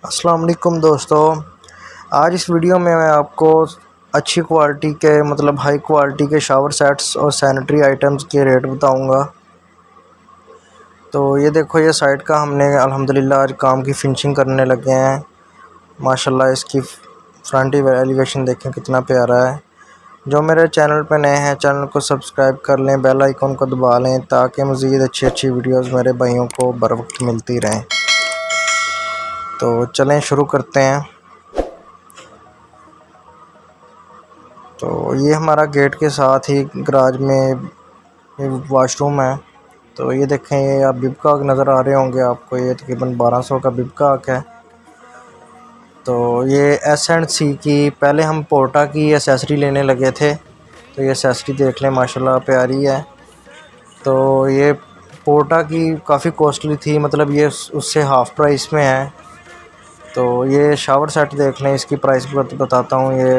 अस्सलाम वालेकुम दोस्तों। आज इस वीडियो में मैं आपको अच्छी क्वालिटी के हाई क्वालिटी के शावर सेट्स और सैनिटरी आइटम्स के रेट बताऊंगा। तो ये देखो, ये साइट का हमने अल्हम्दुलिल्लाह आज काम की फिनिशिंग करने लगे हैं। माशाल्लाह इसकी फ्रंट एलिवेशन देखें कितना प्यारा है। जो मेरे चैनल पर नए हैं, चैनल को सब्सक्राइब कर लें, बेल आइकन को दबा लें ताकि मज़ीद अच्छी वीडियोज़ मेरे भाइयों को बर वक्त मिलती रहें। तो चलें शुरू करते हैं। तो ये हमारा गेट के साथ ही गराज में वॉशरूम है। तो ये देखें, ये आप बिबका नज़र आ रहे होंगे आपको, ये तकरीबन 1200 का बिबका है। तो ये S&C की, पहले हम पोर्टा की एसेसरी लेने लगे थे। तो ये एसेसरी देख लें, माशाल्लाह प्यारी है। तो ये पोर्टा की काफ़ी कॉस्टली थी, ये उससे हाफ़ प्राइस में है। तो ये शावर सेट देख लें, इसकी प्राइस बताता हूँ। ये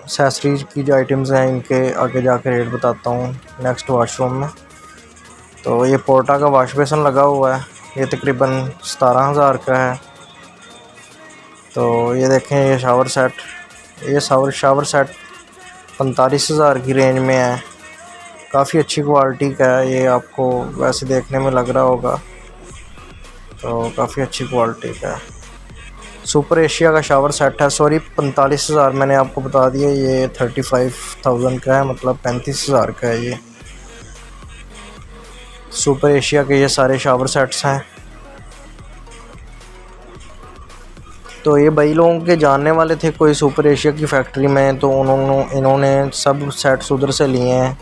एसेसरीज की जो आइटम्स हैं इनके आगे जाके रेट बताता हूँ नेक्स्ट वॉशरूम में। तो ये पोर्टा का वाश बेसन लगा हुआ है, ये तकरीबन 17,000 का है। तो ये देखें, ये शावर सेट 45,000 की रेंज में है। काफ़ी अच्छी क्वालिटी का है, ये आपको वैसे देखने में लग रहा होगा। तो काफ़ी अच्छी क्वालिटी का है। सुपर एशिया का शावर सेट है, 45,000 मैंने आपको बता दिया, ये 35,000 का है, 35,000 का है। ये सुपर एशिया के ये सारे शावर सेट्स हैं। तो ये भाई लोगों के जानने वाले थे कोई सुपर एशिया की फैक्ट्री में, तो इन्होंने सब सेट्स उधर से लिए हैं।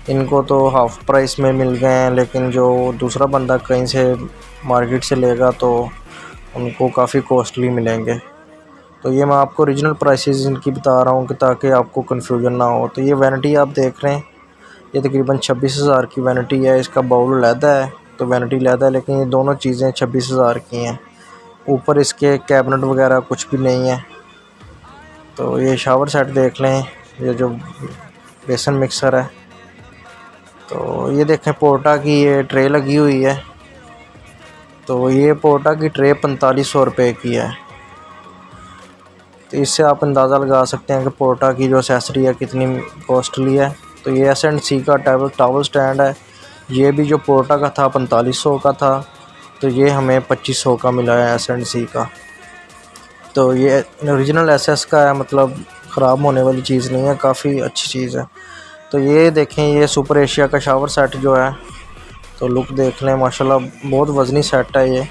इनको तो हाफ़ प्राइस में मिल गए हैं, लेकिन जो दूसरा बंदा कहीं से मार्केट से लेगा तो उनको काफ़ी कॉस्टली मिलेंगे। तो ये मैं आपको ओरिजिनल प्राइसेस इनकी बता रहा हूँ कि ताकि आपको कन्फ्यूजन ना हो। तो ये वैनिटी आप देख रहे हैं, ये तकरीबन 26,000 की वैनिटी है। इसका बाउल अलहदा है तो वैनिटी अलहदा है, लेकिन ये दोनों चीज़ें 26,000 की हैं। ऊपर इसके कैबिनेट वगैरह कुछ भी नहीं है। तो ये शावर सेट देख लें, ये जो बेसन मिक्सर है। तो ये देखें, पोर्टा की ये ट्रे लगी हुई है। तो ये पोर्टा की ट्रे 4500 रुपये की है। तो इससे आप अंदाज़ा लगा सकते हैं कि पोर्टा की जो एसेसरी है कितनी कॉस्टली है। तो ये S&C का टॉवल स्टैंड है, ये भी जो पोर्टा का था 4500 का था, तो ये हमें 2500 का मिला है S&C का। तो ये ओरिजिनल SS का है, ख़राब होने वाली चीज़ नहीं है, काफ़ी अच्छी चीज़ है। तो ये देखें, ये सुपर एशिया का शावर सेट जो है, तो लुक देख लें, माशाल्लाह बहुत वज़नी सेट है ये।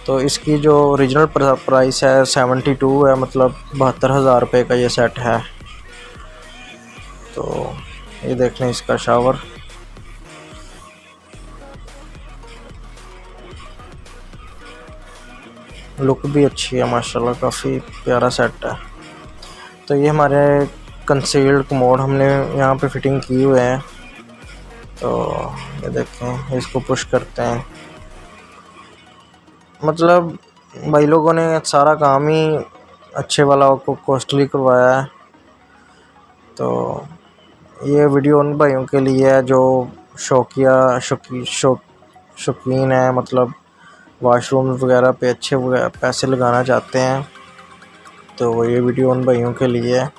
तो इसकी जो ओरिजिनल प्राइस है 72 है, 72,000 रुपये का ये सेट है। तो ये देख लें इसका शावर, लुक भी अच्छी है, माशाल्लाह काफ़ी प्यारा सेट है। तो ये हमारे कंसील्ड कमोड हमने यहाँ पे फिटिंग की हुए हैं। तो ये देखें, इसको पुश करते हैं, भाई लोगों ने सारा काम ही अच्छे वाला को कॉस्टली करवाया है। तो ये वीडियो उन भाइयों के लिए है जो शौकीन है, वाशरूम वगैरह पे अच्छे पैसे लगाना चाहते हैं। तो ये वीडियो उन भाइयों के लिए है।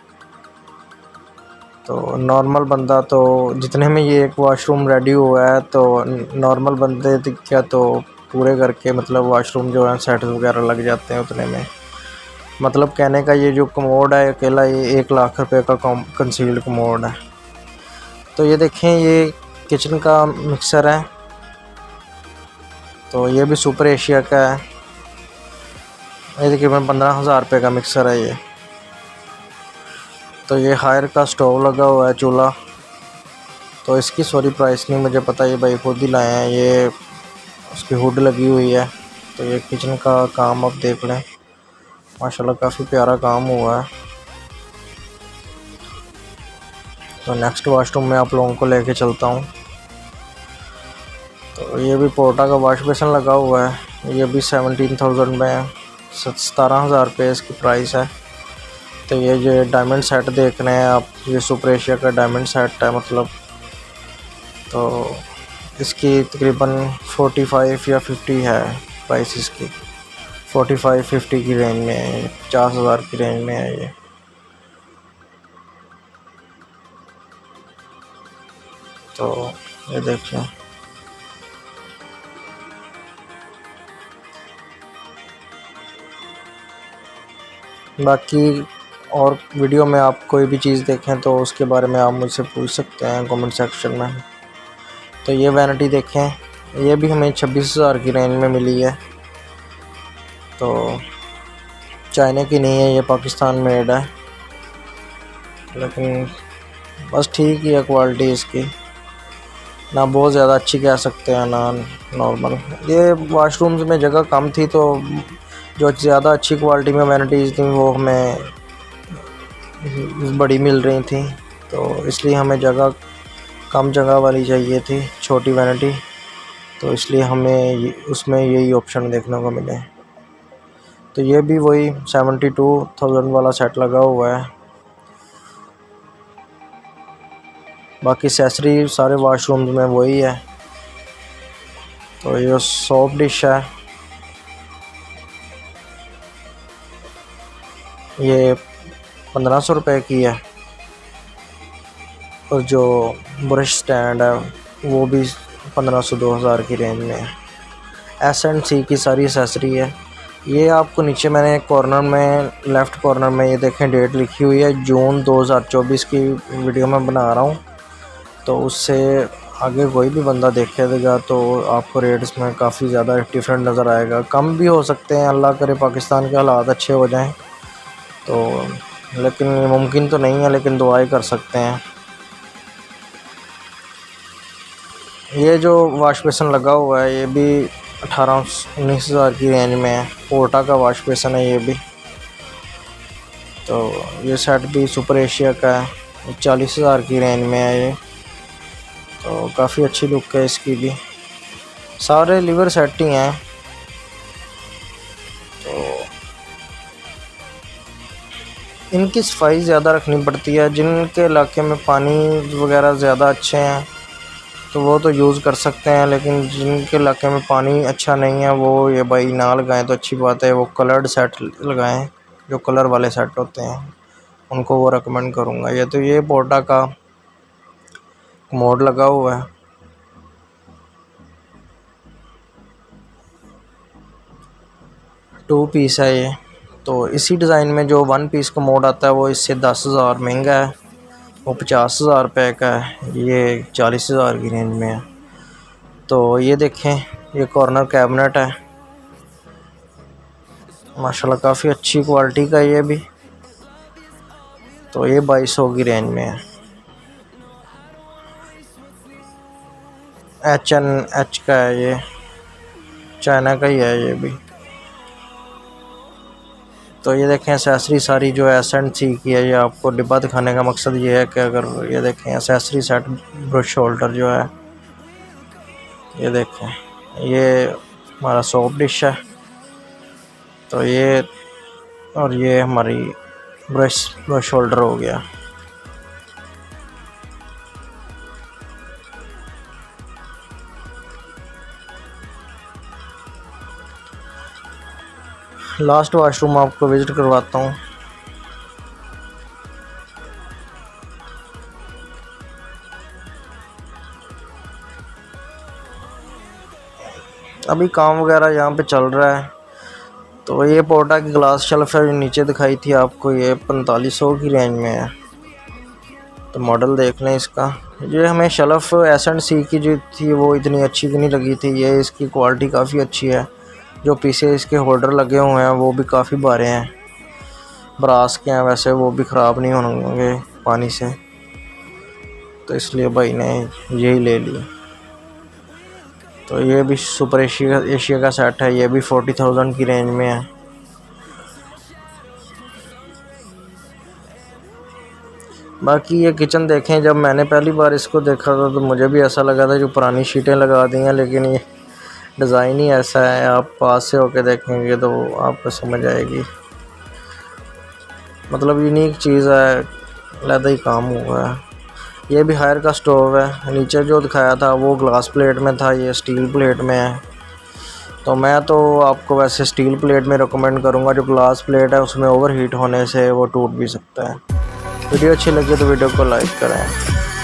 तो नॉर्मल बंदा, तो जितने में ये एक वाशरूम रेडी हुआ है, तो नॉर्मल बंदे क्या तो पूरे करके वाशरूम जो है सेट वगैरह लग जाते हैं उतने में। कहने का ये जो कमोड है अकेला ये 1 लाख रुपए का कंसील्ड कमोड है। तो ये देखें, ये किचन का मिक्सर है। तो ये भी सुपर एशिया का है, ये तकरीबन 15,000 रुपये का मिक्सर है ये। तो ये हायर का स्टोव लगा हुआ है, चूल्हा। तो इसकी प्राइस नहीं मुझे पता, ये भाई खुद ही लाए हैं। ये उसकी हुड लगी हुई है। तो ये किचन का काम आप देख लें, माशाल्लाह काफ़ी प्यारा काम हुआ है। तो नेक्स्ट वॉशरूम में आप लोगों को लेके चलता हूँ। तो ये भी पोर्टा का वाश बेसन लगा हुआ है, ये भी 17,000 में है, 17,000 रुपये इसकी प्राइस है। तो ये जो डायमंड सेट देख रहे हैं आप, ये सुपर एशिया का डायमंड सेट है। तो इसकी तकरीबन 45 या 50 है प्राइस इसकी। 45-50 की रेंज में है, 50,000 की रेंज में है ये। तो ये देखिए, बाकी और वीडियो में आप कोई भी चीज़ देखें तो उसके बारे में आप मुझसे पूछ सकते हैं कमेंट सेक्शन में। तो ये वैनिटी देखें, ये भी हमें 26,000 की रेंज में मिली है। तो चाइना की नहीं है, ये पाकिस्तान मेड है, लेकिन बस ठीक ही है क्वालिटी इसकी, ना बहुत ज़्यादा अच्छी कह सकते हैं ना नॉर्मल। ये वाशरूम्स में जगह कम थी तो जो ज़्यादा अच्छी क्वालिटी में वैनिटीज़ थी वो हमें बड़ी मिल रही थी, तो इसलिए हमें कम जगह वाली चाहिए थी, छोटी वैनिटी। तो इसलिए हमें उसमें यही ऑप्शन देखने को मिले। तो ये भी वही 72,000 वाला सेट लगा हुआ है। बाकी एक्सेसरी सारे वाशरूम्स में वही है। तो ये सोप डिश है, ये 1500 रुपये की है। और जो ब्रश स्टैंड है वो भी 1500-2000 की रेंज में है। S&C की सारी एक्सेसरी है। ये आपको नीचे मैंने कॉर्नर में, लेफ़्ट कॉर्नर में ये देखें डेट लिखी हुई है, जून 2024 की वीडियो में बना रहा हूँ। तो उससे आगे कोई भी बंदा देखेगा तो आपको रेट्स में काफ़ी ज़्यादा डिफरेंट नज़र आएगा। कम भी हो सकते हैं, अल्लाह करे पाकिस्तान के हालात अच्छे हो जाएं तो, लेकिन मुमकिन तो नहीं है, लेकिन दुआएं कर सकते हैं। ये जो वाश बेसन लगा हुआ है ये भी 18-19 हज़ार की रेंज में है। पोर्टा का वाश बेसन है ये भी। तो ये सेट भी सुपर एशिया का है, 40,000 की रेंज में है ये। तो काफ़ी अच्छी लुक है इसकी भी। सारे लीवर सेट ही हैं। तो इनकी सफाई ज़्यादा रखनी पड़ती है। जिनके इलाके में पानी वगैरह ज़्यादा अच्छे हैं तो वो तो यूज़ कर सकते हैं, लेकिन जिनके इलाके में पानी अच्छा नहीं है वो ये भाई ना लगाएं तो अच्छी बात है। वो कलर्ड सेट लगाएं, जो कलर वाले सेट होते हैं उनको वो रेकमेंड करूँगा। ये पोर्टा का मोड लगा हुआ है। टू पीस है ये। तो इसी डिज़ाइन में जो 1 पीस का मोड आता है वो इससे 10,000 महंगा है, वो 50,000 रुपये का है, ये 40,000 की रेंज में है। तो ये देखें, ये कॉर्नर कैबिनेट है, माशाल्लाह काफ़ी अच्छी क्वालिटी का ये भी। तो ये 2200 की रेंज में है। H&H का है, ये चाइना का ही है ये भी। तो ये देखें एक्सेसरी सारी जो S&C की है, ये आपको डिब्बा दिखाने का मकसद ये है कि अगर ये देखें एक्सेसरी सेट, ब्रश होल्डर जो है, ये देखें, ये हमारा सोप डिश है। तो ये और ये हमारी ब्रश होल्डर हो गया। लास्ट वाशरूम आपको विज़िट करवाता हूँ। अभी काम वगैरह यहाँ पे चल रहा है। तो ये पोर्टा की ग्लास शेल्फ है जो नीचे दिखाई थी आपको, ये 4500 की रेंज में है। तो मॉडल देख लें इसका। ये हमें शेल्फ S&C की जो थी वो इतनी अच्छी नहीं लगी थी। ये इसकी क्वालिटी काफ़ी अच्छी है। जो पीछे इसके होल्डर लगे हुए हैं वो भी काफ़ी बारे हैं, ब्रास के हैं, वैसे वो भी ख़राब नहीं होंगे पानी से, तो इसलिए भाई ने यही ले ली। तो ये भी सुपर एशिया का सेट है, ये भी 40,000 की रेंज में है। बाकी ये किचन देखें, जब मैंने पहली बार इसको देखा था तो मुझे भी ऐसा लगा था जो पुरानी शीटें लगा दी हैं, लेकिन ये डिज़ाइन ही ऐसा है। आप पास से होके देखेंगे तो आपको समझ आएगी। मतलब यूनिक चीज़ है, अलग ही काम हुआ है। ये भी हायर का स्टोव है। नीचे जो दिखाया था वो ग्लास प्लेट में था, ये स्टील प्लेट में है। तो मैं तो आपको वैसे स्टील प्लेट में रिकमेंड करूँगा, जो ग्लास प्लेट है उसमें ओवर हीट होने से वो टूट भी सकता है। वीडियो अच्छी लगी तो वीडियो को लाइक करें।